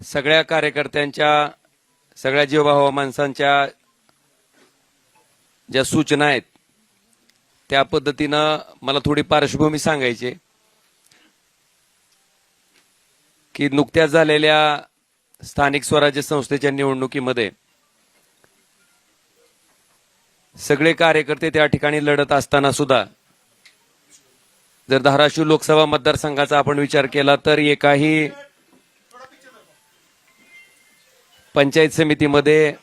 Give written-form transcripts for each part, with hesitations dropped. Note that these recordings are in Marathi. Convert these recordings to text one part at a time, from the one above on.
सगळ्या कार्यकर्त्यांच्या, सगळ्या जीवभावा माणसांच्या ज्या सूचना आहेत त्या पद्धतीनं मला थोडी पार्श्वभूमी सांगायची की नुकत्याच झालेल्या स्थानिक स्वराज्य संस्थेच्या निवडणुकीमध्ये सगळे कार्यकर्ते त्या ठिकाणी लढत असताना सुद्धा जर धाराशिव लोकसभा मतदारसंघाचा आपण विचार केला तर एकाही पंचायत समितीमध्ये,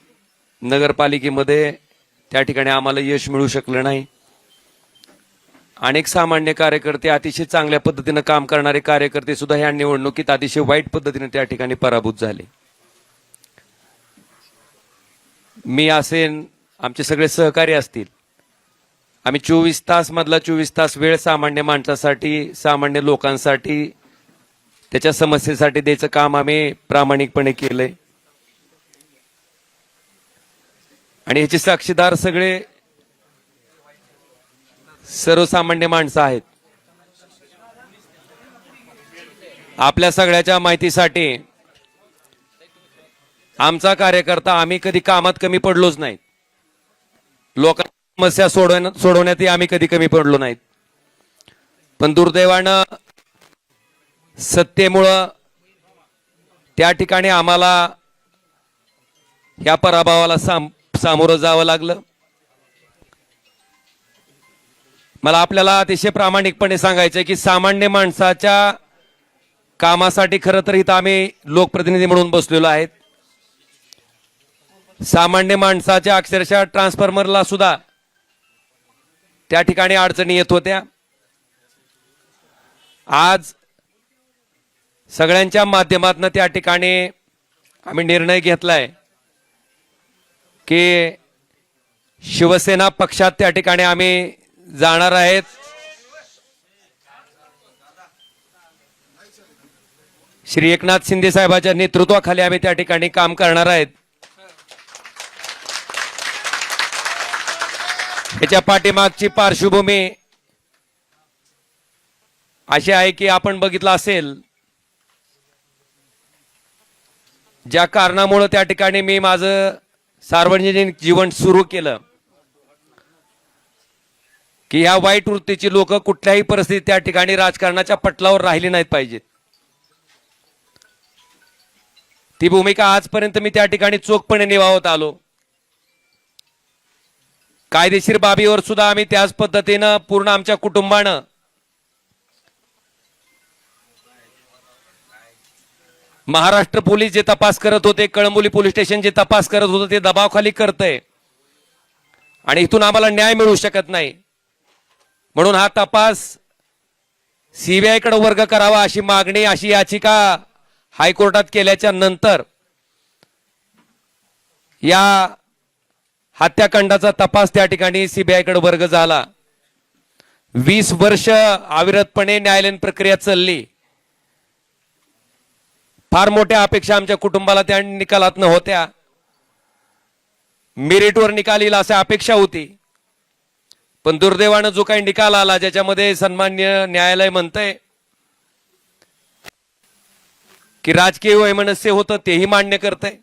नगरपालिकेमध्ये त्या ठिकाणी आम्हाला यश मिळू शकलं नाही। अनेक सामान्य कार्यकर्ते, अतिशय चांगल्या पद्धतीने काम करणारे कार्यकर्ते सुद्धा ह्या निवडणुकीत अतिशय वाईट पद्धतीने त्या ठिकाणी पराभूत झाले। मी असेन, आमचे सगळे सहकारी असतील, आम्ही 24 तास मधला 24 तास वेळ सामान्य माणसासाठी, सामान्य लोकांसाठी, त्याच्या समस्येसाठी द्यायचं काम आम्ही प्रामाणिकपणे केलंय। आणि ह्याचे साक्षीदार सगळे सर्वसामान्य माणसं आहेत। आपल्या सगळ्याच्या माहितीसाठी आमचा कार्यकर्ता, आम्ही कधी कामात कमी पडलोच नाहीत, लोकांच्या समस्या सोडवण्यातही आम्ही कधी कमी पडलो नाहीत। पण दुर्दैवानं सत्तेमुळं त्या ठिकाणी आम्हाला ह्या पराभवाला सामोरं जावं लागलं। मला आपल्याला अतिशय प्रामाणिकपणे सांगायचं की सामान्य माणसाच्या कामासाठी खरं तर इथं आम्ही लोकप्रतिनिधी म्हणून बसलेलो आहेत। सामान्य माणसाच्या अक्षरशः ट्रान्सफॉर्मरला सुद्धा त्या ठिकाणी अडचणी येत होत्या। आज सगळ्यांच्या माध्यमातून त्या ठिकाणी आम्ही निर्णय घेतलाय की शिवसेना पक्षात त्या ठिकाणी आम्ही जाणार आहेत। श्री एकनाथ शिंदे साहेबांच्या नेतृत्वाखाली आम्ही त्या ठिकाणी काम करणार आहेत। याच्या पाठीमागची पार्श्वभूमी अशी आहे की आपण बघितलं असेल, ज्या कारणामुळे त्या ठिकाणी मी माझं सार्वजनिक जीवन सुरू केलं की ह्या वाईट वृत्तीची लोक कुठल्याही परिस्थितीत त्या ठिकाणी राजकारणाच्या पटलावर राहिली नाहीत पाहिजेत। ती भूमिका आजपर्यंत मी त्या ठिकाणी चोखपणे निभावत आलो। कायदेशीर बाबीवर सुद्धा आम्ही त्याच पद्धतीनं पूर्ण आमच्या कुटुंबानं महाराष्ट्र पोलीस जे तपास करत होते, कळंबोली पोलीस स्टेशन जे तपास करत होते, ते दबावाखाली करतंय आणि इथून आम्हाला न्याय मिळू शकत नाही, म्हणून हा तपास सीबीआय कडे वर्ग करावा अशी मागणी, अशी याचिका हायकोर्टात केल्याच्या नंतर या हत्याकांडाचा तपास त्या ठिकाणी सीबीआय कडे वर्ग झाला। 20 वर्ष अविरतपणे न्यायालयीन प्रक्रिया चालली। फार मोठ्या अपेक्षा आमच्या कुटुंबाला त्या निकालात होत्या, मेरिटवर निकाल येईल अशी अपेक्षा होती। पण दुर्दैवानं जो काही निकाल आला, ज्याच्यामध्ये सन्माननीय न्यायालय म्हणतंय की राजकीय वैमनस्य होतं, तेही मान्य करतंय।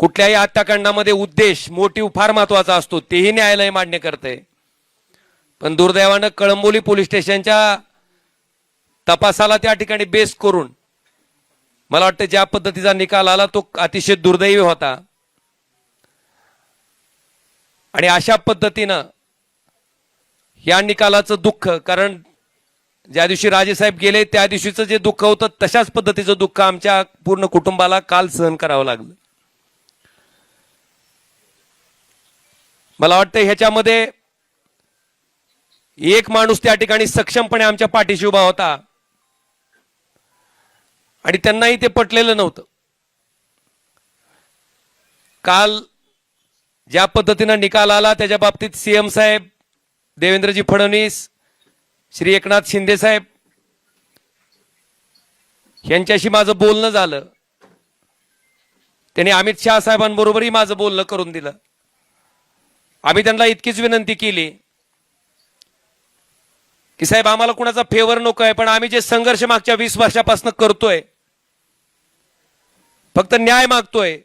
कुठल्याही हत्याकांडामध्ये उद्देश, मोटिव्ह फार महत्वाचा असतो, तेही न्यायालय मान्य करतंय। पण दुर्दैवानं कळंबोली पोलीस स्टेशनच्या तपासाला त्या ठिकाणी बेस करून मला वाटतं ज्या पद्धतीचा निकाल आला तो अतिशय दुर्दैवी होता। आणि अशा पद्धतीनं या निकालाचं दुःख, कारण ज्या दिवशी राजेसाहेब गेले त्या दिवशीचं जे दुःख होतं तशाच पद्धतीचं दुःख आमच्या पूर्ण कुटुंबाला काल सहन करावं लागलं। मला वाटतं ह्याच्यामध्ये एक माणूस त्या ठिकाणी सक्षमपणे आमच्या पाठीशी उभा होता आणि त्यांनाही ते पटलेलं नव्हतं। काल ज्या पद्धतीने निकाल आला त्याच्या बाबतीत सीएम साहेब, देवेंद्रजी फडणवीस, श्री एकनाथ शिंदे साहेब यांच्याशी माझं बोलणं झालं। त्यांनी अमित शहा साहेबांबरोबरही माझं बोलणं करून दिलं। आम्ही त्यांना इतकीच विनंती केली की साहेब आम्हाला कुणाचा फेवर नको आहे, पण आम्ही जे संघर्ष मागच्या 20 वर्षापासून करतोय, फक्त न्याय मागतोय,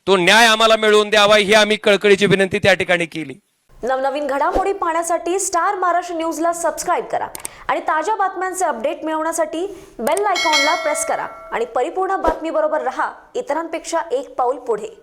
तो न्याय आम्हाला मिळवून द्यावा ही आम्ही कळकळीची विनंती त्या ठिकाणी केली. नवनवीन घडामोडी पाहण्यासाठी स्टार महाराष्ट्र न्यूजला सबस्क्राईब करा आणि ताज्या बातम्यांचे अपडेट मिळवण्यासाठी बेल आयकॉनला प्रेस करा आणि परिपूर्ण बातमी बरोबर रहा, इतरांपेक्षा एक पाऊल पुढे.